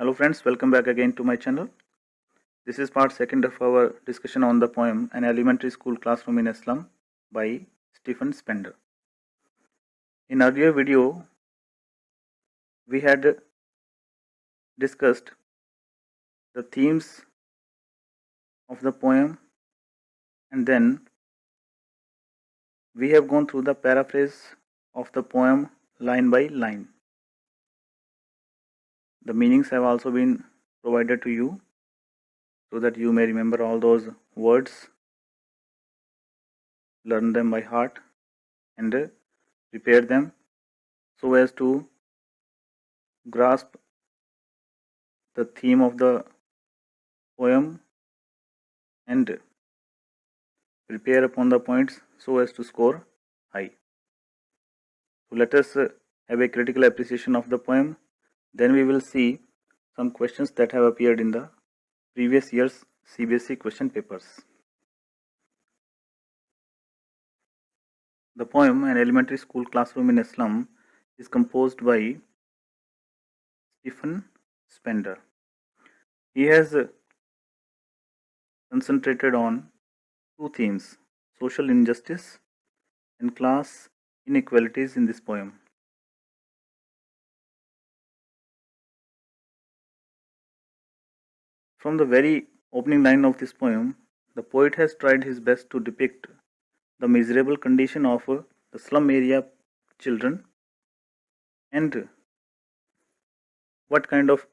Hello friends, welcome back again to my channel. This is part second of our discussion on the poem An Elementary School Classroom in a Slum by Stephen Spender. In earlier video, we had discussed the themes of the poem and then we have gone through the paraphrase of the poem line by line. The meanings have also been provided to you so that you may remember all those words, learn them by heart and prepare them so as to grasp the theme of the poem and prepare upon the points so as to score high. So let us have a critical appreciation of the poem. Then we will see some questions that have appeared in the previous year's CBSE question papers. The poem An Elementary School Classroom in a Slum is composed by Stephen Spender. He has concentrated on two themes, social injustice and class inequalities in this poem. From the very opening line of this poem, the poet has tried his best to depict the miserable condition of the slum area children and what kind of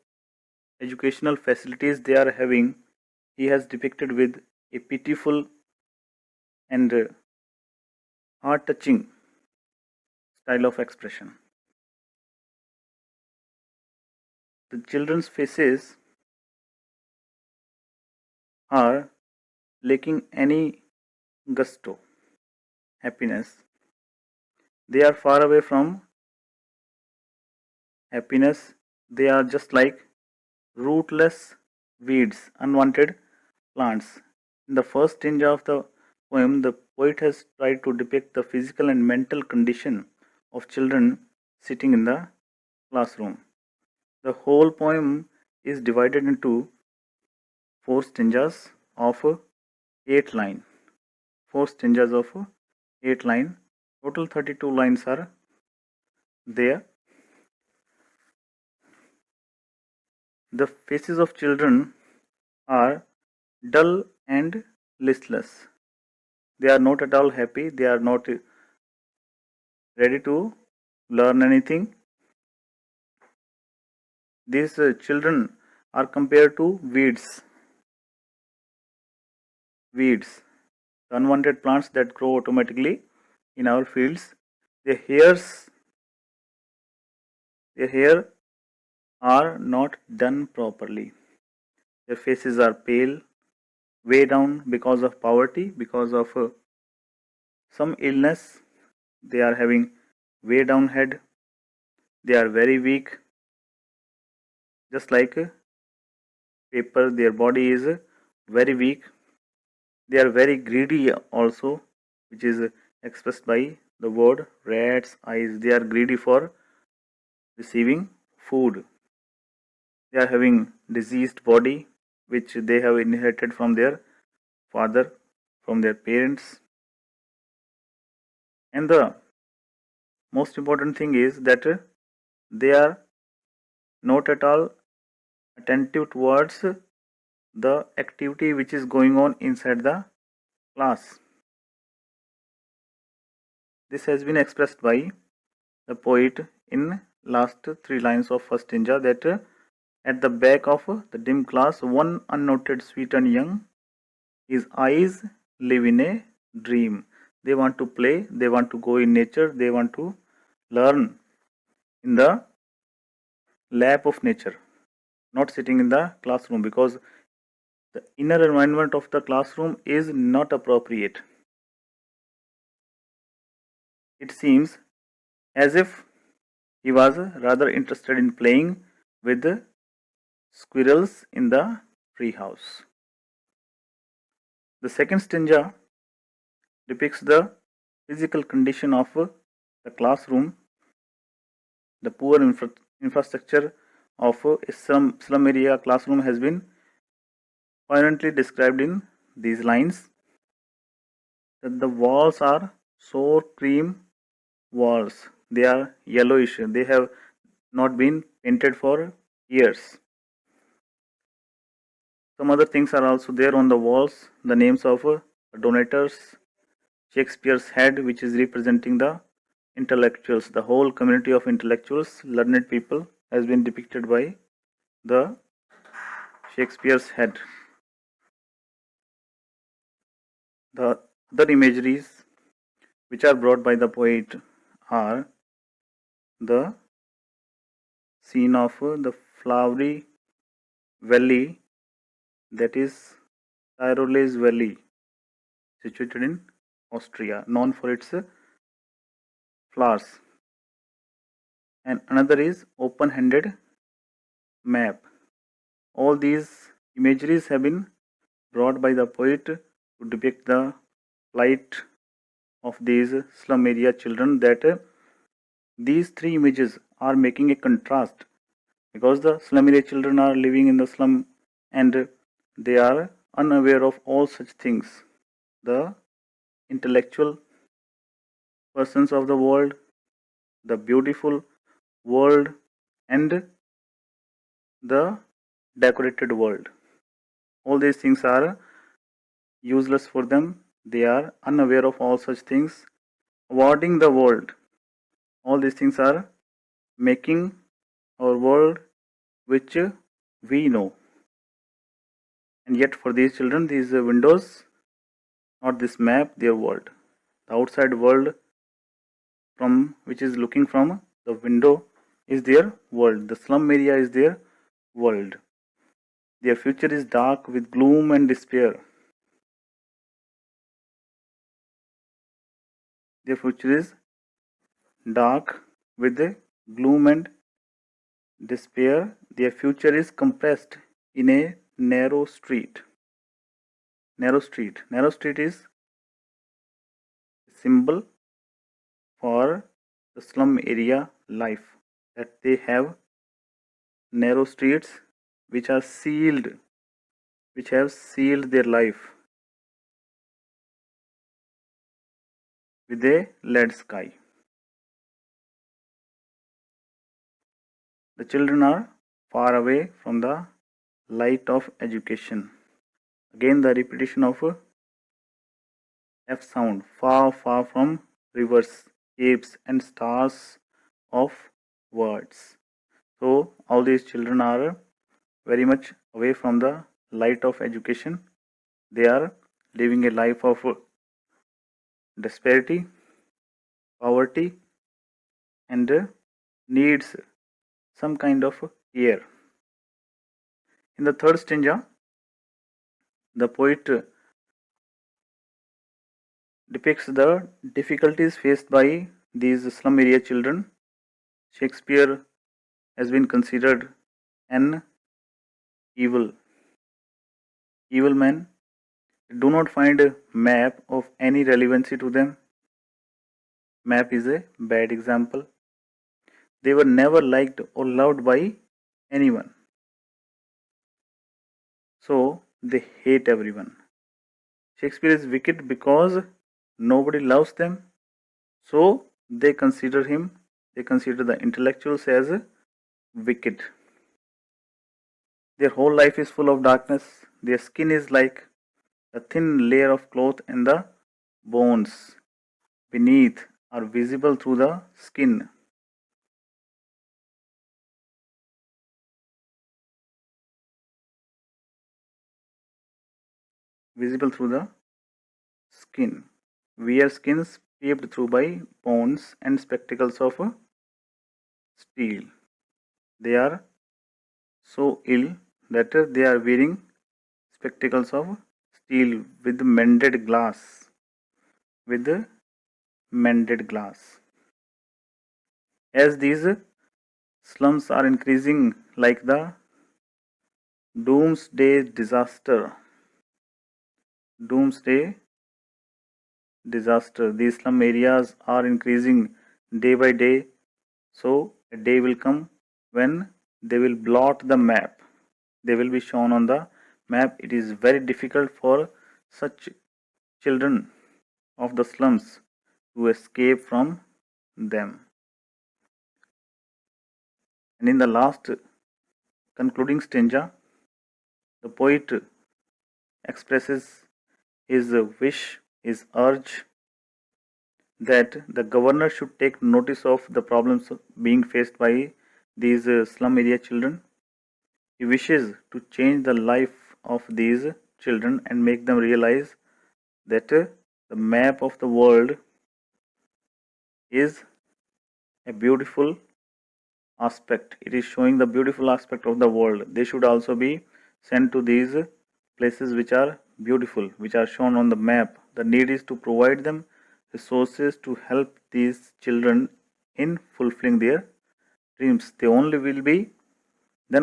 educational facilities they are having. He has depicted with a pitiful and heart touching style of expression. The children's faces are lacking any gusto, happiness. They are far away from happiness. They are just like rootless weeds, unwanted plants. In the first stanza of the poem, the poet has tried to depict the physical and mental condition of children sitting in the classroom. The whole poem is divided into four stanzas of 8 lines. Four stanzas of 8 lines. Total 32 lines are there. The faces of children are dull and listless. They are not at all happy. They are not ready to learn anything. These children are compared to weeds. Weeds, the unwanted plants that grow automatically in our fields. Their hair are not done properly. Their faces are pale, way down because of poverty, because of some illness. They are having way down head. They are very weak, just like paper. Their body is very weak. They are very greedy also, which is expressed by the word rat's eyes. They are greedy for receiving food. They are having diseased body, which they have inherited from their father, from their parents. And the most important thing is that they are not at all attentive towards the activity which is going on inside the class. This has been expressed by the poet in last 3 lines of first stanza that at the back of the dim class, one unnoted, sweet and young, his eyes live in a dream. They want to play, they want to go in nature, they want to learn in the lap of nature, not sitting in the classroom, because the inner environment of the classroom is not appropriate. It seems as if he was rather interested in playing with the squirrels in the tree house. The second stanza depicts the physical condition of the classroom, the poor infrastructure of a slum area classroom has been poignantly described in these lines, that the walls are sour cream walls. They are yellowish. They have not been painted for years. Some other things are also there on the walls. The names of donators, Shakespeare's head, which is representing the intellectuals. The whole community of intellectuals, learned people, has been depicted by the Shakespeare's head. The other imageries which are brought by the poet are the scene of the flowery valley, that is Tyrole's Valley, situated in Austria, known for its flowers. And another is open-handed map. All these imageries have been brought by the poet to depict the plight of these slum area children, that these three images are making a contrast, because the slum area children are living in the slum and they are unaware of all such things. The intellectual persons of the world, the beautiful world, and the decorated world. All these things are useless for them. They are unaware of all such things. Avoiding the world. All these things are making our world which we know. And yet, for these children, these windows, not this map, their world. The outside world from which is looking from the window is their world. The slum area is their world. Their future is dark with gloom and despair. Their future is dark with the gloom and despair. Their future is compressed in a narrow street. Narrow street. Narrow street is a symbol for the slum area life, that they have narrow streets which are sealed, which have sealed their life with a lead sky. The children are far away from the light of education. Again, the repetition of F sound, far, far from rivers, caves, and stars of words. So, all these children are very much away from the light of education. They are living a life of disparity, poverty, and needs some kind of care. In the third stanza, the poet depicts the difficulties faced by these slum area children. Shakespeare has been considered an evil, evil man. Do not find a map of any relevancy to them. Map is a bad example. They were never liked or loved by anyone. So they hate everyone. Shakespeare is wicked because nobody loves them. So they consider the intellectuals as wicked. Their whole life is full of darkness. Their skin is like a thin layer of cloth, and the bones beneath are visible through the skin. Visible through the skin. Wear skins pierced through by bones and spectacles of steel. They are so ill that they are wearing spectacles of steel with mended glass. With mended glass. As these slums are increasing like the doomsday disaster, doomsday disaster, these slum areas are increasing day by day. So a day will come when they will blot the map. They will be shown on the map. It is very difficult for such children of the slums to escape from them. And in the last concluding stanza, the poet expresses his wish, his urge that the governor should take notice of the problems being faced by these slum area children. He wishes to change the life of these children and make them realize that the map of the world is a beautiful aspect. It is showing the beautiful aspect of the world. They should also be sent to these places which are beautiful, which are shown on the map. The need is to provide them resources to help these children in fulfilling their dreams. Then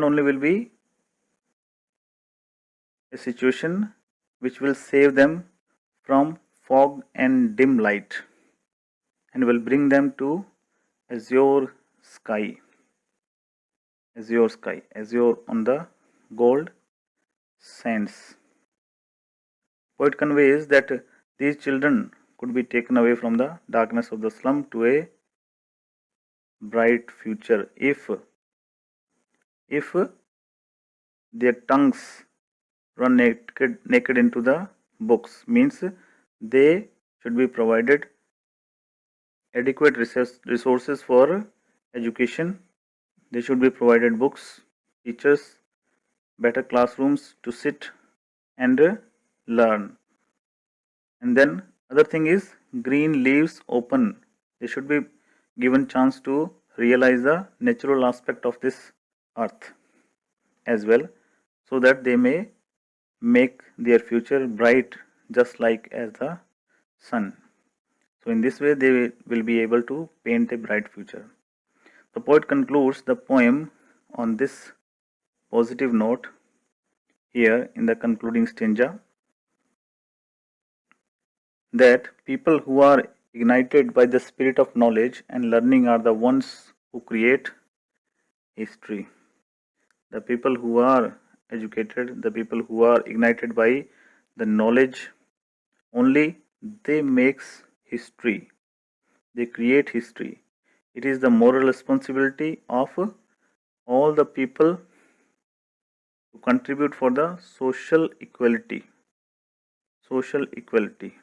only will be a situation which will save them from fog and dim light and will bring them to azure sky. Azure sky, azure on the gold sands. Poet conveys that these children could be taken away from the darkness of the slum to a bright future if their tongues run naked into the books. Means they should be provided adequate resources for education. They should be provided books, teachers, better classrooms to sit and learn. And then other thing is green leaves open. They should be given chance to realize the natural aspect of this earth as well, so that they may make their future bright just like as the sun. So in this way they will be able to paint a bright future. The poet concludes the poem on this positive note here in the concluding stanza, that people who are ignited by the spirit of knowledge and learning are the ones who create history. The people who are educated, the people who are ignited by the knowledge, only they makes history. They create history. It is the moral responsibility of all the people to contribute for the social equality. Social equality.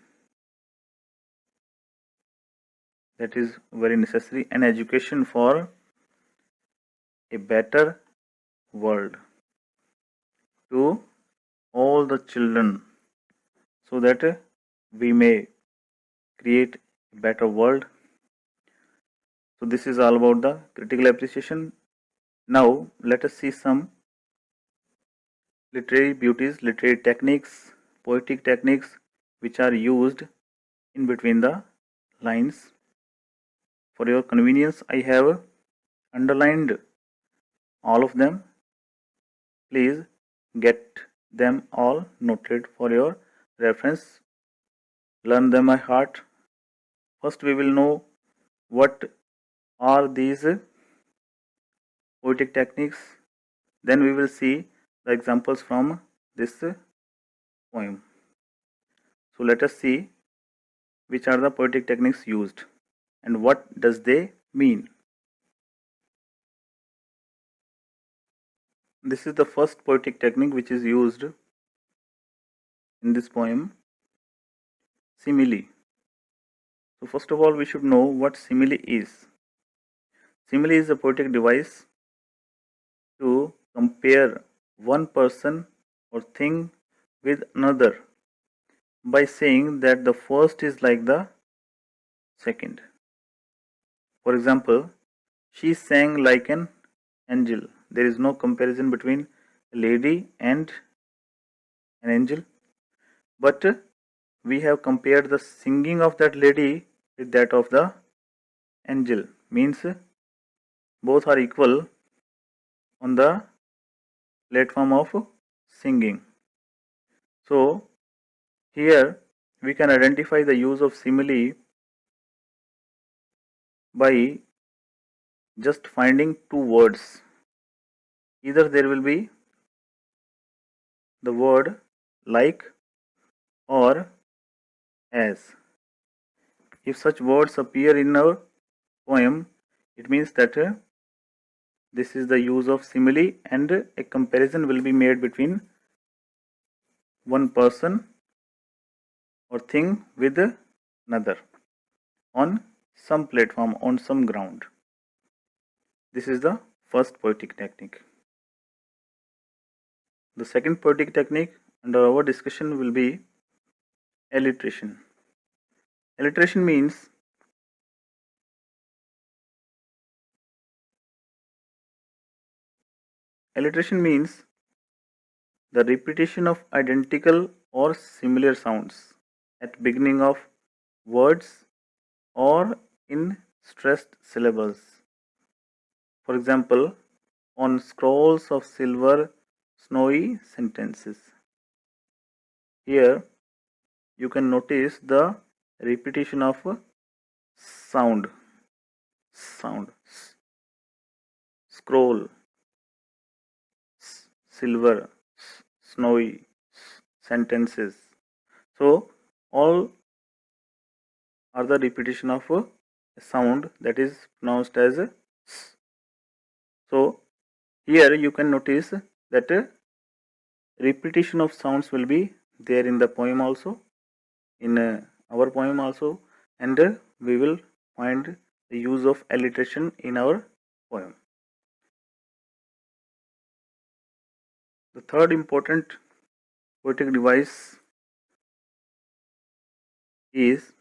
That is very necessary, and education for a better world to all the children, so that we may create a better world. So this is all about the critical appreciation. Now let us see some literary beauties, literary techniques, poetic techniques which are used in between the lines. For your convenience, I have underlined all of them. Please get them all noted for your reference. Learn them by heart. First, we will know what are these poetic techniques. Then, we will see the examples from this poem. So, let us see which are the poetic techniques used and what does they mean. This is the first poetic technique which is used in this poem, simile. So first of all, we should know what simile is. Simile is a poetic device to compare one person or thing with another by saying that the first is like the second. For example, she sang like an angel. There is no comparison between a lady and an angel, but we have compared the singing of that lady with that of the angel. Means both are equal on the platform of singing. So here we can identify the use of simile by just finding two words. either there will be the word like or as. If such words appear in our poem, it means that this is the use of simile, and a comparison will be made between one person or thing with another on some platform, on some ground. This is the first poetic technique. The second poetic technique under our discussion will be alliteration. Alliteration means the repetition of identical or similar sounds at beginning of words or in stressed syllables. For example, on scrolls of silver, snowy sentences. Here you can notice the repetition of sound, scroll, silver, snowy, sentences. So all are the repetition of a sound that is pronounced as a s. So here you can notice that repetition of sounds will be there in the poem also, in our poem also, and we will find the use of alliteration in our poem. The third important poetic device is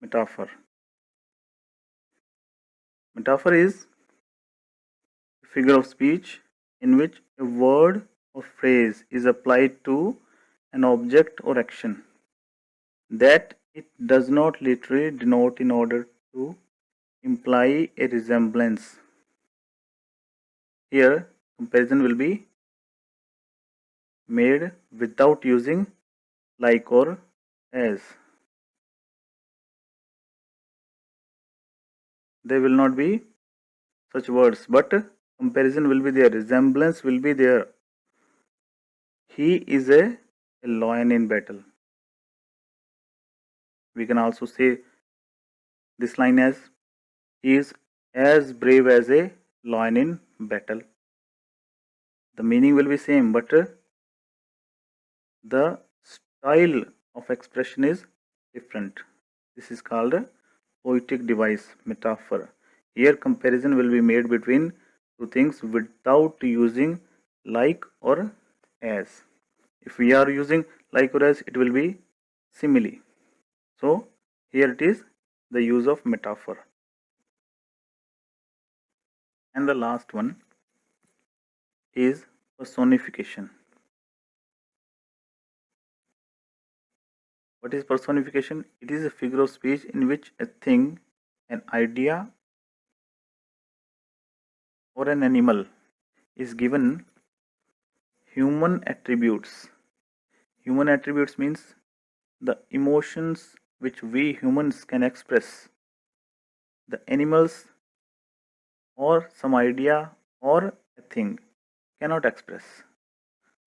metaphor. Metaphor is a figure of speech in which a word or phrase is applied to an object or action that it does not literally denote in order to imply a resemblance. Here, comparison will be made without using like or as. There will not be such words, but comparison will be there, resemblance will be there. He is a lion in battle. We can also say this line as he is as brave as a lion in battle. The meaning will be same, but the style of expression is different. This is called a poetic device, metaphor. Here comparison will be made between two things without using like or as. If we are using like or as, it will be simile. So here it is the use of metaphor. And the last one is personification. What is personification? It is a figure of speech in which a thing, an idea, or an animal is given human attributes. Human attributes means the emotions which we humans can express. The animals or some idea or a thing cannot express.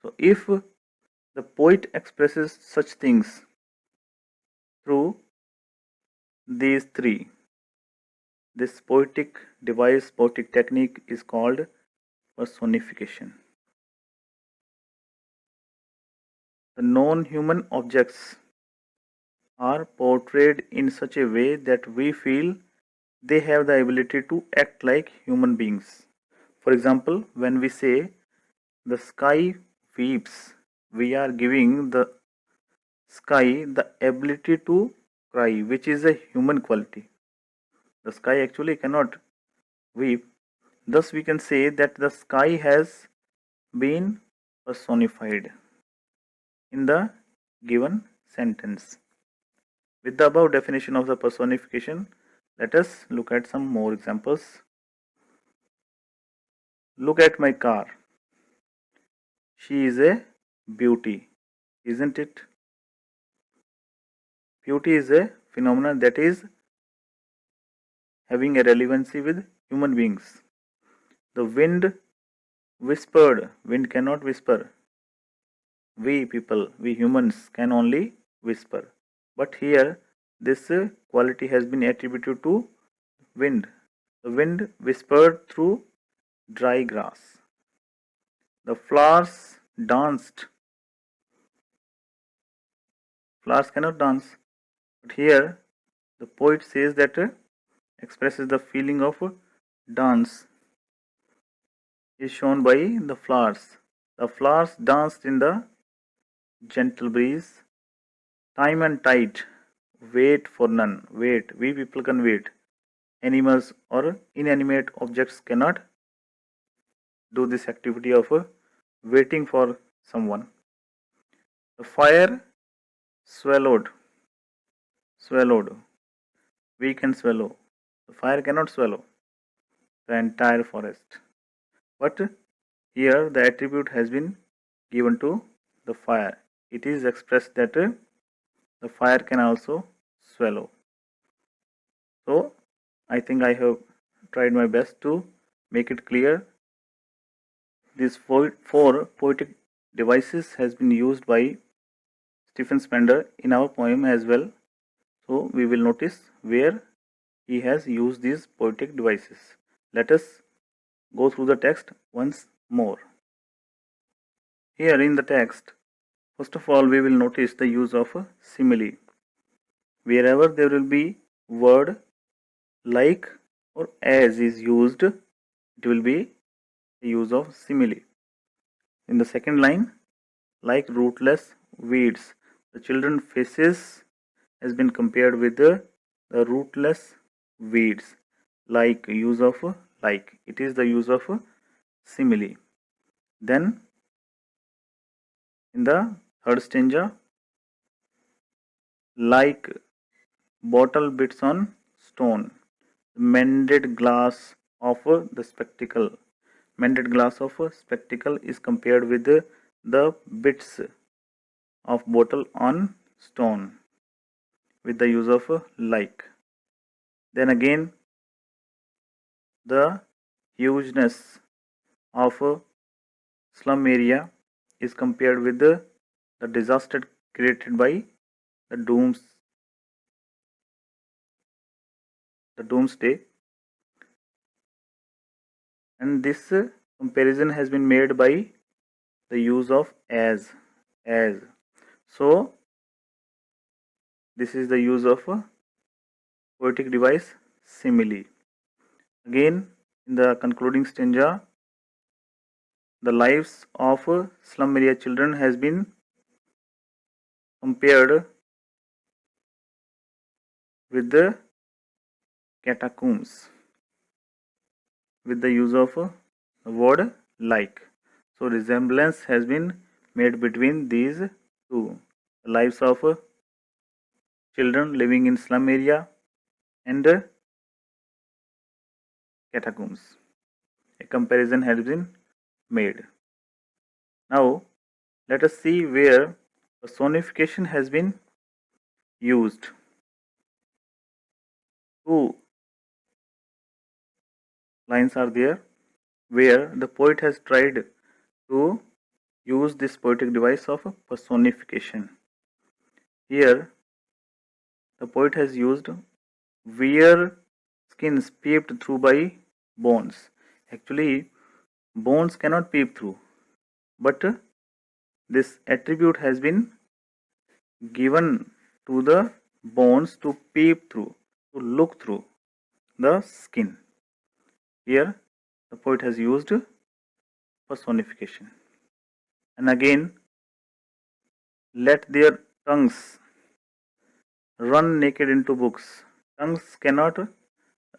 So if the poet expresses such things through these three, this poetic device, poetic technique is called personification. The non-human objects are portrayed in such a way that we feel they have the ability to act like human beings. For example, when we say the sky weeps, we are giving the sky the ability to cry, which is a human quality. The sky actually cannot weep. Thus, we can say that the sky has been personified in the given sentence. With the above definition of the personification, let us look at some more examples. Look at my car. She is a beauty, isn't it? Beauty is a phenomenon that is having a relevancy with human beings. The wind whispered. Wind cannot whisper. We people, we humans can only whisper. But here, this quality has been attributed to wind. The wind whispered through dry grass. The flowers danced. Flowers cannot dance. But here, the poet says that expresses the feeling of dance is shown by the flowers. The flowers danced in the gentle breeze. Time and tide wait for none. Wait. We people can wait. Animals or inanimate objects cannot do this activity of waiting for someone. The fire swallowed. Swallowed. We can swallow. The fire cannot swallow the entire forest. But here the attribute has been given to the fire. It is expressed that the fire can also swallow. So I think I have tried my best to make it clear. These four poetic devices has been used by Stephen Spender in our poem as well. So we will notice where he has used these poetic devices. Let us go through the text once more. Here in the text, first of all, we will notice the use of a simile. Wherever there will be word like or as is used, it will be the use of simile. In the second line, like rootless weeds, the children faces has been compared with the rootless weeds. Like, use of like, it is the use of simile. Then in the third stanza, like bottle bits on stone, mended glass of the spectacle. Mended glass of a spectacle is compared with the bits of bottle on stone with the use of like. Then again, the hugeness of a slum area is compared with the disaster created by the doomsday, and this comparison has been made by the use of as. So this is the use of a poetic device simile. Again, in the concluding stanza, the lives of slum area children has been compared with the catacombs with the use of the word like. So resemblance has been made between these two. The lives of children living in slum area and catacombs. A comparison has been made. Now let us see where personification has been used. Two lines are there where the poet has tried to use this poetic device of personification. Here the poet has used where skins peeped through by bones. Actually, bones cannot peep through, but this attribute has been given to the bones to peep through, to look through the skin. Here, the poet has used personification. And again, let their tongues run naked into books. Tongues cannot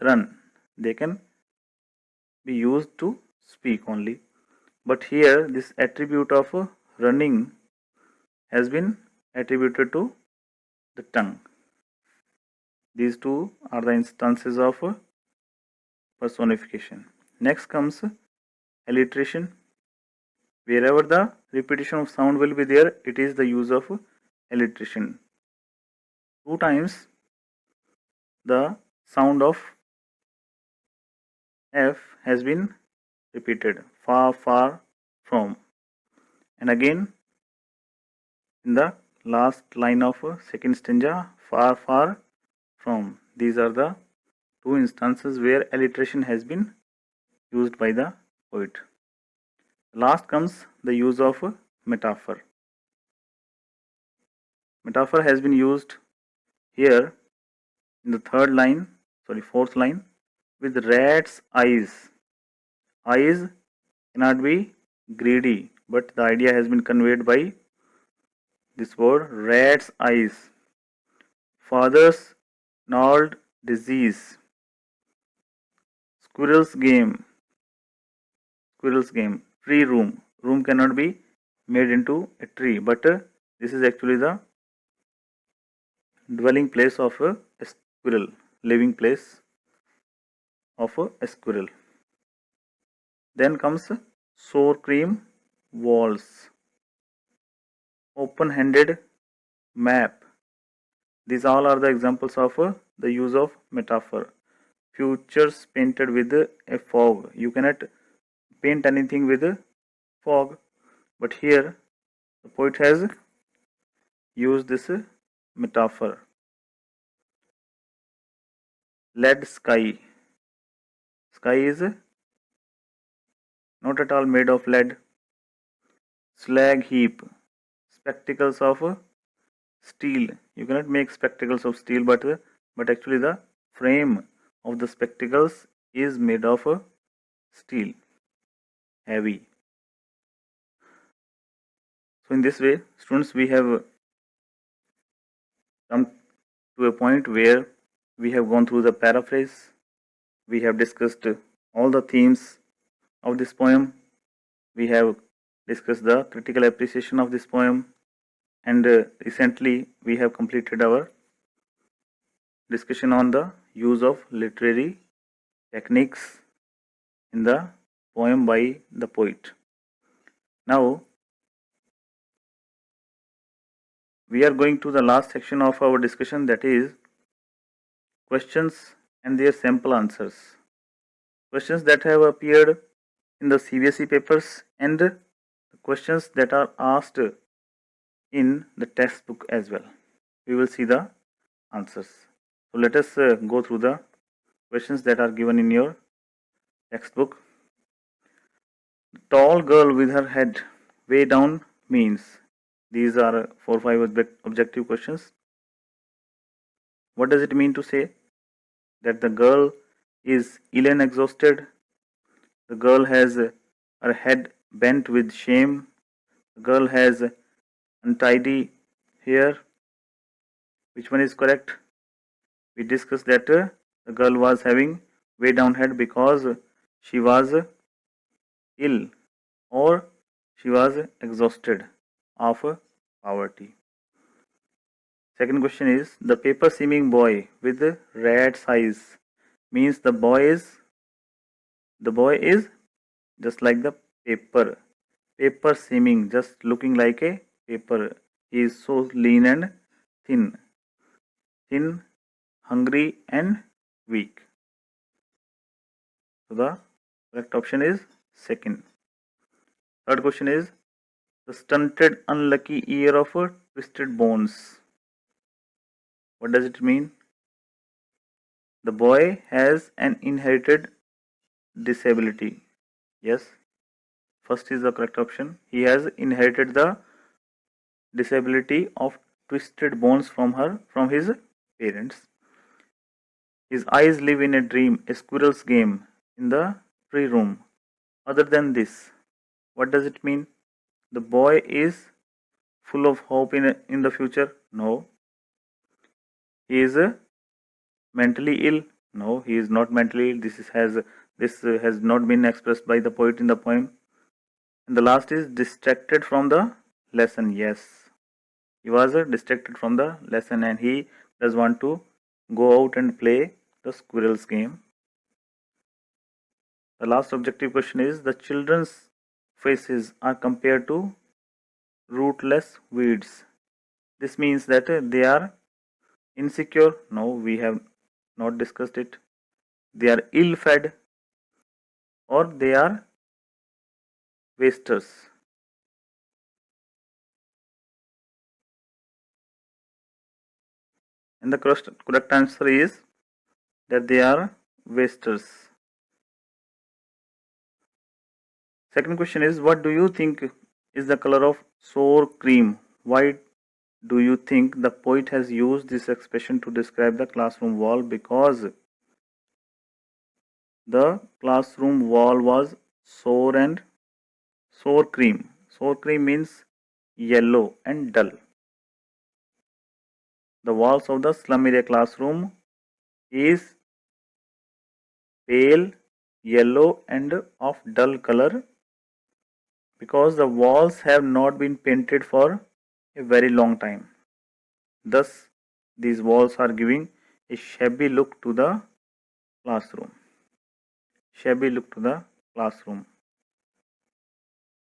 run, they can be used to speak only. But here, this attribute of running has been attributed to the tongue. These two are the instances of personification. Next comes alliteration. Wherever the repetition of sound will be there, it is the use of alliteration. 2 times the sound of F has been repeated. far, far from. And again, in the last line of second stanza, far, far from. These are the two instances where alliteration has been used by the poet. Last comes the use of metaphor. Metaphor has been used here in the fourth line, with rat's eyes. Eyes cannot be greedy, but the idea has been conveyed by this word rat's eyes. Father's gnawed disease. Squirrel's game. Squirrel's game. Tree room. Room cannot be made into a tree, but this is actually the dwelling place of a squirrel, living place of a squirrel. Then comes sour cream walls, open-handed map. These all are the examples of the use of metaphor. Futures painted with a fog. You cannot paint anything with a fog, but here the poet has used this metaphor. Lead sky. Sky is not at all made of lead. Slag heap. Spectacles of steel. You cannot make spectacles of steel, but actually the frame of the spectacles is made of steel, heavy. So in this way, students, we have come to a point where we have gone through the paraphrase. We have discussed all the themes of this poem. We have discussed the critical appreciation of this poem, and recently we have completed our discussion on the use of literary techniques in the poem by the poet. Now we are going to the last section of our discussion, that is questions and their sample answers. Questions that have appeared in the CBSE papers and the questions that are asked in the textbook as well. We will see the answers. So let us go through the questions that are given in your textbook. The tall girl with her head way down means. These are 4 or 5 objective questions. What does it mean to say that the girl is ill and exhausted? The girl has her head bent with shame. The girl has untidy hair. Which one is correct? We discussed that the girl was having way down head because she was ill or she was exhausted of poverty. Second question is, the paper seeming boy with rat's eyes means the boy is just like the paper seeming, just looking like a paper. He is so lean and thin, hungry and weak. So the correct option is second. Third question is, the stunted unlucky ear of twisted bones. What does it mean? The boy has an inherited disability. Yes, first is the correct option. He has inherited the disability of twisted bones from his parents. His eyes live in a dream, a squirrel's game in the tree room. Other than this, what does it mean? The boy is full of hope in the future? No. He is mentally ill? No, he is not mentally ill. This has not been expressed by the poet in the poem. And the last is distracted from the lesson. Yes, he was distracted from the lesson and he does want to go out and play the squirrel's game. The last objective question is, the children's faces are compared to rootless weeds. This means that they are insecure. No, we have not discussed it. They are ill fed or they are wasters. And the correct answer is that they are wasters. Second question is, what do you think is the color of sour cream? Why do you think the poet has used this expression to describe the classroom wall? Because the classroom wall was sour and sour cream. Sour cream means yellow and dull. The walls of the slum area classroom is pale yellow and of dull color because the walls have not been painted for a very long time. Thus, these walls are giving a shabby look to the classroom. Shabby look to the classroom.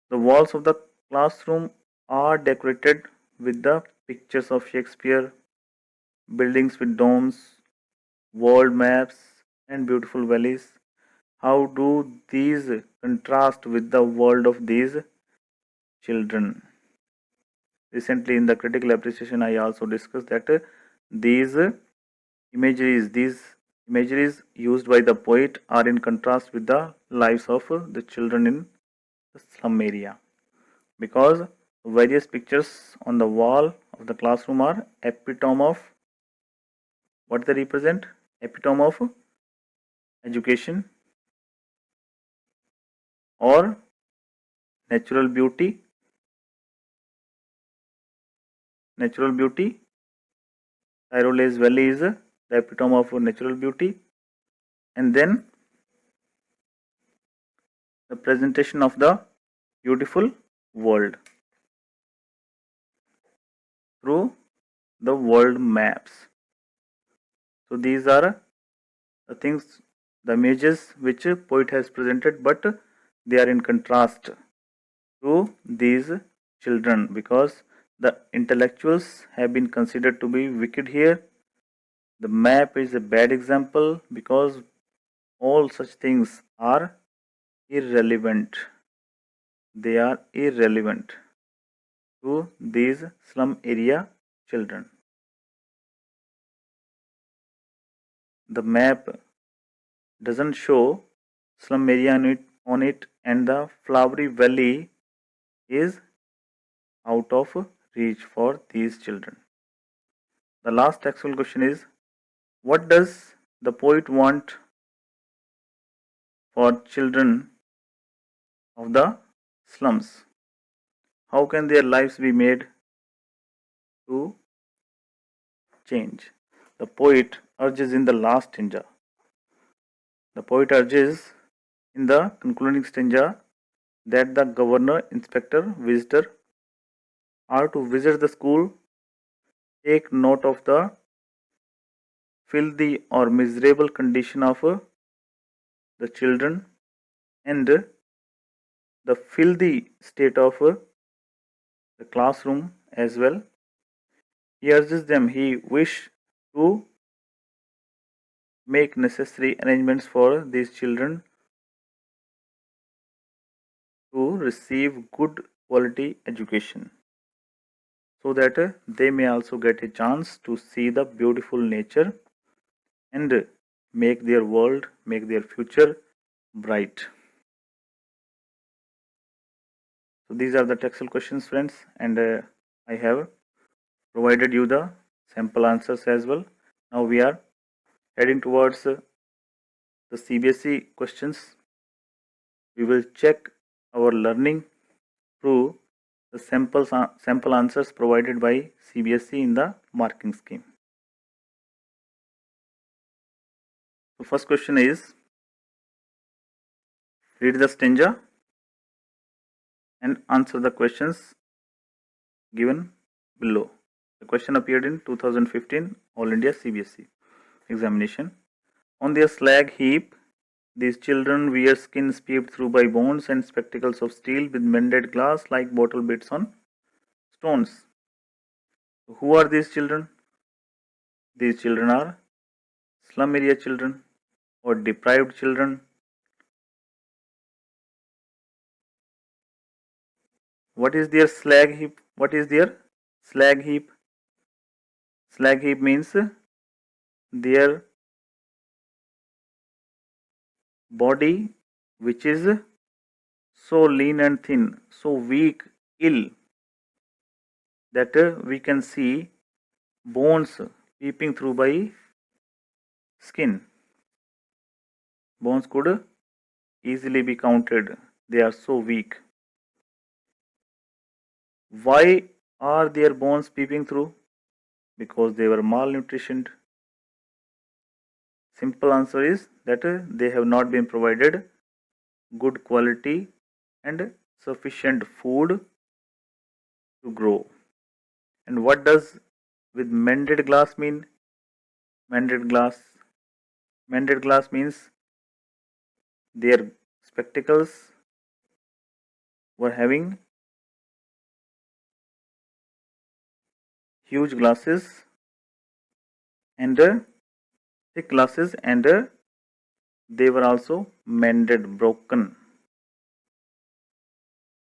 The walls of the classroom are decorated with the pictures of Shakespeare, buildings with domes, world maps, and beautiful valleys. How do these contrast with the world of these children? Recently, in the critical appreciation, I also discussed that these these imageries used by the poet are in contrast with the lives of the children in the slum area, because various pictures on the wall of the classroom are epitome of what they represent, epitome of education or natural beauty. Natural beauty, Tyrolese Valley is the epitome of natural beauty, and then the presentation of the beautiful world through the world maps. So these are the things, the images which a poet has presented, but they are in contrast to these children because the intellectuals have been considered to be wicked here. The map is a bad example because all such things are irrelevant. They are irrelevant to these slum area children. The map doesn't show slum area on it, and the flowery valley is out of reach for these children. The last textual question is, what does the poet want for children of the slums? How can their lives be made to change? The poet urges in the last stanza. The poet urges in the concluding stanza that the governor, inspector, visitor are to visit the school, take note of the filthy or miserable condition of the children and the filthy state of the classroom as well. He urges them, he wish to make necessary arrangements for these children to receive good quality education so that they may also get a chance to see the beautiful nature and make their world, make their future bright. So these are the textual questions, friends, and I have provided you the sample answers as well. Now we are heading towards the CBSE questions. We will check our learning through the sample answers provided by CBSE in the marking scheme. So first question is, read the stanza and answer the questions given below. The question appeared in 2015 All India CBSE examination. On their slag heap, these children wear skins peeped through by bones and spectacles of steel with mended glass like bottle bits on stones. Who are these children? These children are slum area children or deprived children. What is their slag heap? What is their slag heap? Slag heap means their body which is so lean and thin, so weak, ill, that we can see bones peeping through by skin. Bones could easily be counted. They are so weak. Why are their bones peeping through? Because they were malnutritioned. Simple answer is that they have not been provided good quality and sufficient food to grow. And what does with mended glass mean? Mended glass. Mended glass means their spectacles were having huge glasses and thick glasses, and they were also mended, broken.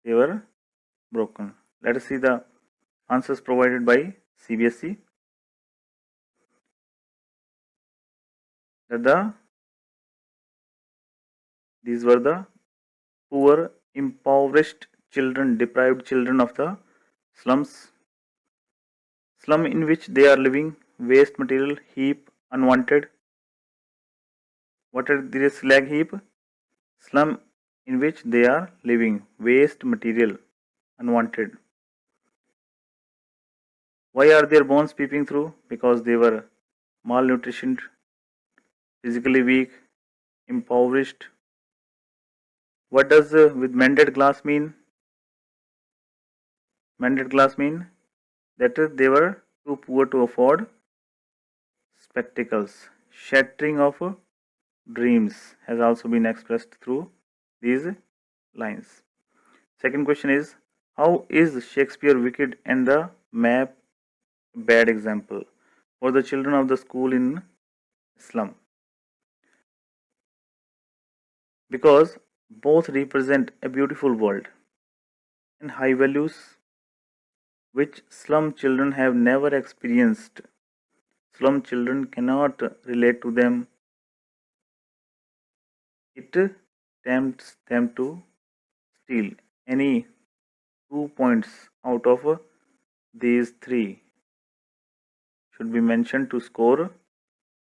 They were broken. Let us see the answers provided by CBSE. These were the poor, impoverished children, deprived children of the slums, slum in which they are living, waste material heap, unwanted. What are the slag heap? Slum in which they are living, waste material, unwanted. Why are their bones peeping through? Because they were malnutritioned, physically weak, impoverished. What does with mended glass mean? Mended glass mean that they were too poor to afford spectacles. Shattering of dreams has also been expressed through these lines. Second question is, how is Shakespeare wicked and the map bad example for the children of the school in slum? Because both represent a beautiful world and high values which slum children have never experienced. Slum children cannot relate to them. It tempts them to steal. Any 2 points out of these three should be mentioned to score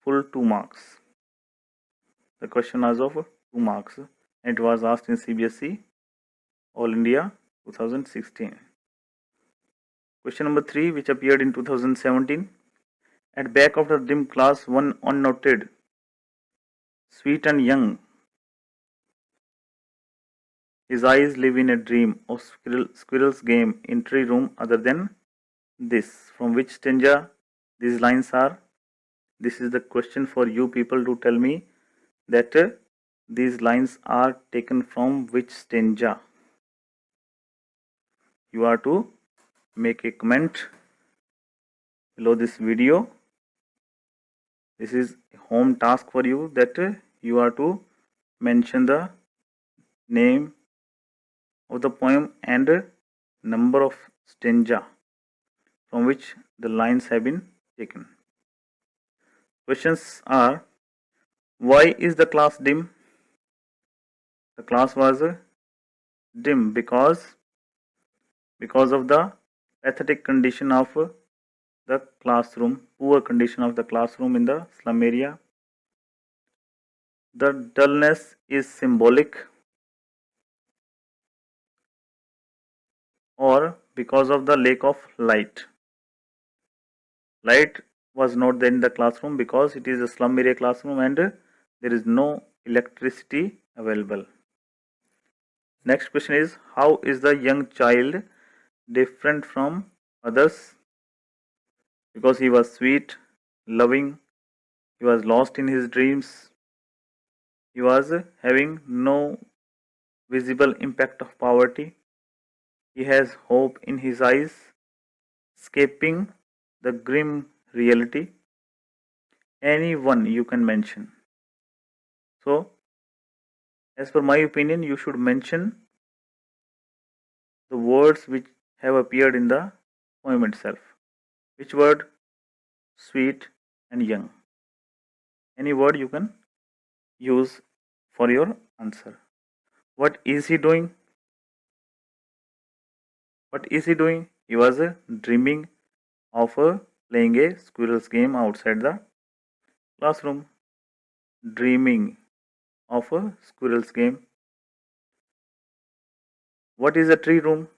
full 2 marks. The question was of 2 marks and it was asked in CBSE All India 2016. Question number 3, which appeared in 2017. At back of the dim class, one unnoted, sweet and young. His eyes live in a dream of squirrel's game in tree room other than this. From which stanza these lines are? This is the question for you people to tell me that these lines are taken from which stanza. You are to make a comment below this video. This is a home task for you, that you are to mention the name of the poem and number of stanza from which the lines have been taken. Questions are, why is the class dim? The class was dim because of the pathetic condition of the classroom, poor condition of the classroom in the slum area. The dullness is symbolic, or because of the lack of light. Light was not there in the classroom because it is a slum area classroom and there is no electricity available. Next question is, how is the young child different from others? Because he was sweet, loving, he was lost in his dreams, he was having no visible impact of poverty, he has hope in his eyes, escaping the grim reality. Any one you can mention. So, as per my opinion, you should mention the words which have appeared in the poem itself. Which word? Sweet and young. Any word you can use for your answer. What is he doing? What is he doing? He was dreaming of playing a squirrels game outside the classroom. Dreaming of a squirrels game. What is a tree room?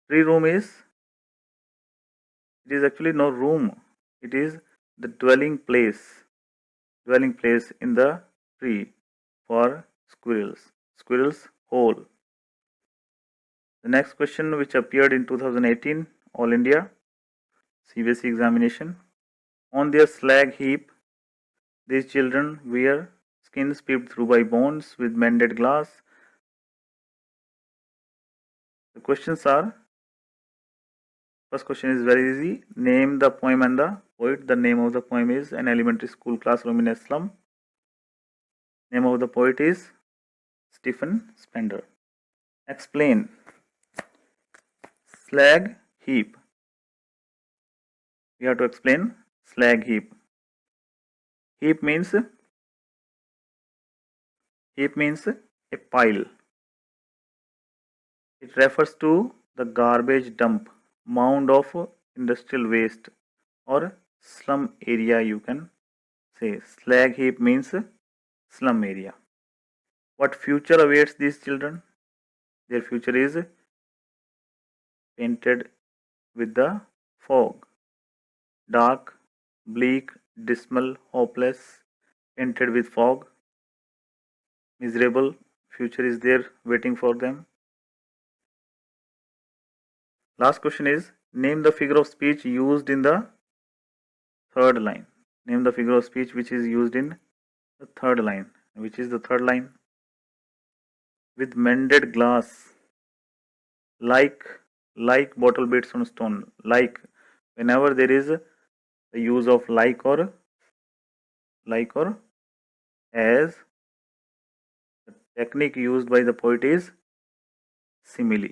Tree room is, it is actually no room. It is the dwelling place in the tree for squirrels. Squirrels hole. The next question, which appeared in 2018 All India CBSE examination. On their slag heap, these children wear skins peeped through by bones with mended glass. The questions are, first question is very easy. Name the poem and the poet. The name of the poem is An Elementary School Classroom in a Slum. Name of the poet is Stephen Spender. Explain. Slag heap. We have to explain slag heap. Heap means a pile. It refers to the garbage dump, mound of industrial waste, or slum area, you can say. Slag heap means slum area. What future awaits these children? Their future is painted with the fog. Dark, bleak, dismal, hopeless, painted with fog. Miserable future is there waiting for them. Last question is, name the figure of speech used in the third line. Name the figure of speech which is used in the third line. Which is the third line? With mended glass. Like bottle bits on stone. Like, whenever there is the use of like or as, the technique used by the poet is simile.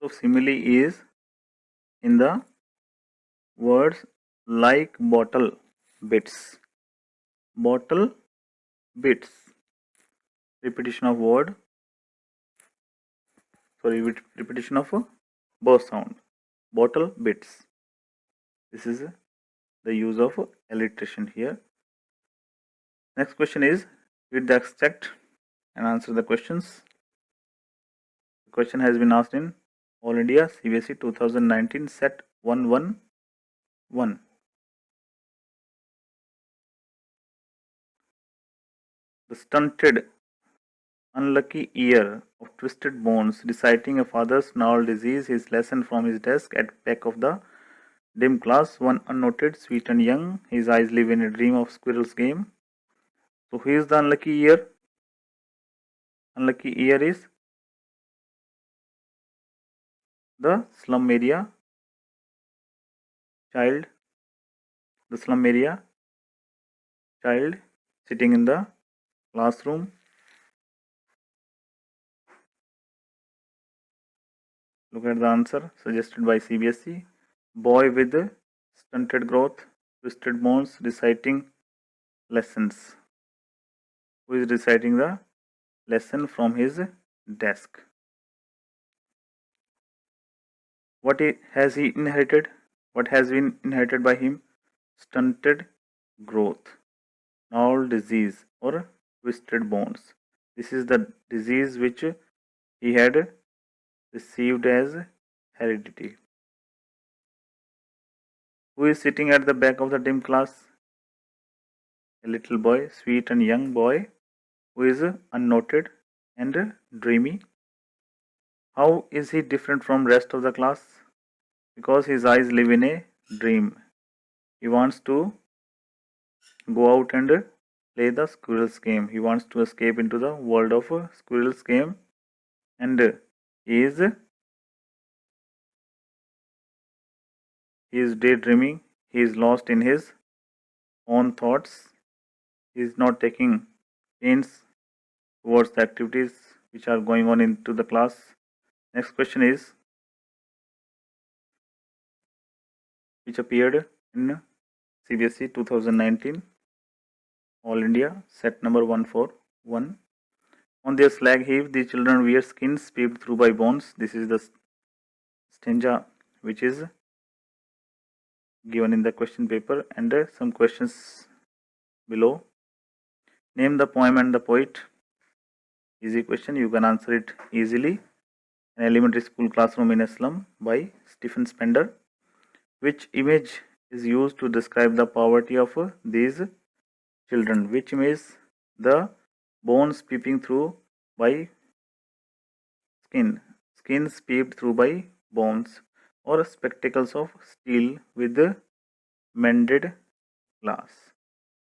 So simile is in the words like bottle bits. Bottle bits. Repetition of word. Repetition of a both sound. Bottle bits. This is the use of alliteration here. Next question is, read the extract and answer the questions. The question has been asked in All India CBSE 2019 Set 111. The stunted, unlucky year of twisted bones, reciting a father's gnarled disease, his lesson from his desk at back of the dim class, one unnoted, sweet and young, his eyes live in a dream of squirrel's game. So who is the unlucky year? Unlucky year is the slum area child. The slum area child sitting in the classroom. Look at the answer suggested by CBSE. Boy with stunted growth, twisted bones, reciting lessons. Who is reciting the lesson from his desk? What has he inherited? What has been inherited by him? Stunted growth, gnarled disease, or twisted bones. This is the disease which he had received as heredity. Who is sitting at the back of the dim class? A little boy, sweet and young boy, who is unnoted and dreamy. How is he different from rest of the class? Because his eyes live in a dream. He wants to go out and play the squirrels game. He wants to escape into the world of squirrels game, and he is daydreaming. He is lost in his own thoughts. He is not taking pains towards the activities which are going on into the class. Next question is, which appeared in CBSE 2019 All India set number 141. On their slag heap, the children wear skins peeped through by bones. This is the stanza which is given in the question paper, and some questions below. Name the poem and the poet. Easy question, you can answer it easily. An elementary school classroom in a slum by Stephen Spender. Which image is used to describe the poverty of these children? Which image? The bones peeping through by skins peeped through by bones, or spectacles of steel with mended glass.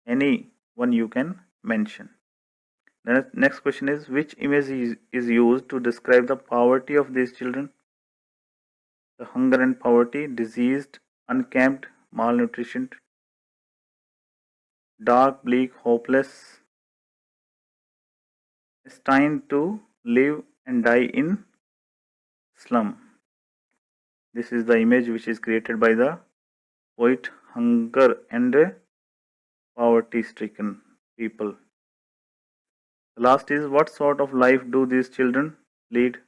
Any one you can mention. The next question is, which image is used to describe the poverty of these children? The hunger and poverty, diseased, unkempt, malnutrition, dark, bleak, hopeless, destined to live and die in slum. This is the image which is created by the poet. Hunger and poverty stricken people. The last is, what sort of life do these children lead?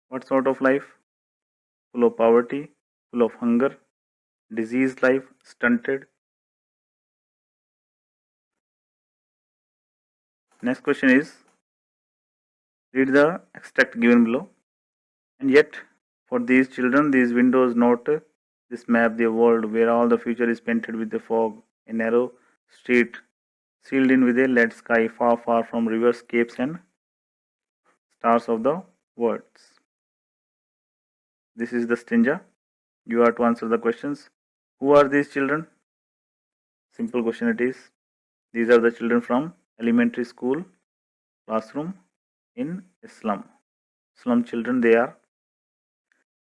What sort of life? Full of poverty, full of hunger, diseased life, stunted. Next question is, read the extract given below. And yet, for these children, these windows note this map, their world, where all the future is painted with the fog, a narrow street sealed in with a lead sky, far, far from rivers, capes, and stars of the words. This is the stanza. You have to answer the questions. Who are these children? Simple question it is. These are the children from elementary school classroom in a slum. Slum children they are.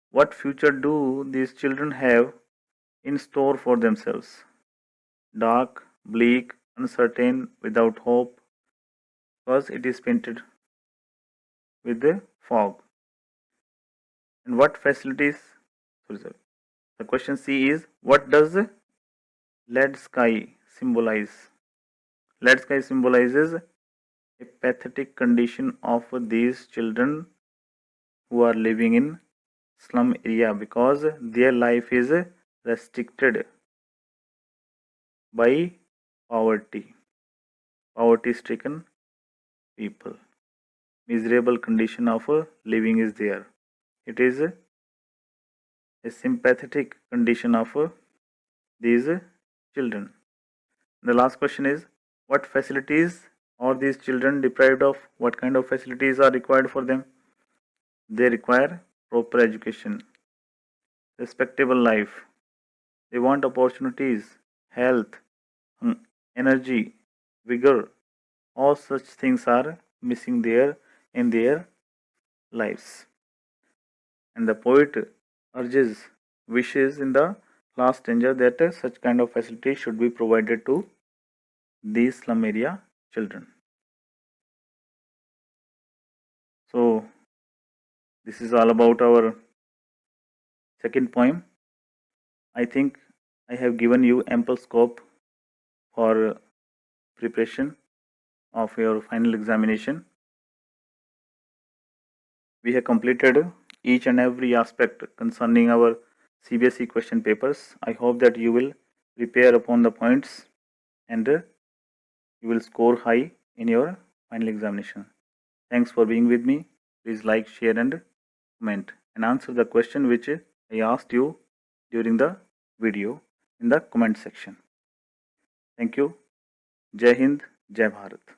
What future do these children have in store for themselves? Dark, bleak, uncertain, without hope, because it is painted with the fog. And what facilities? Sorry. The question C is, what does lead sky symbolize? Lead sky symbolizes a pathetic condition of these children who are living in slum area, because their life is restricted by poverty stricken people. Miserable condition of living is there. It is a sympathetic condition of these children. The last question is, what facilities are these children deprived of? What kind of facilities are required for them? They require proper education, respectable life. They want opportunities, health, energy, vigor. All such things are missing there in their lives. And the poet wishes in the last stanza that such kind of facility should be provided to these slum area children. So this is all about our second poem. I think I have given you ample scope for preparation of your final examination. We have completed each and every aspect concerning our CBSE question papers. I hope that you will prepare upon the points and you will score high in your final examination. Thanks for being with me. Please like, share and comment and answer the question which I asked you during the video in the comment section. Thank you. Jai Hind, Jai Bharat.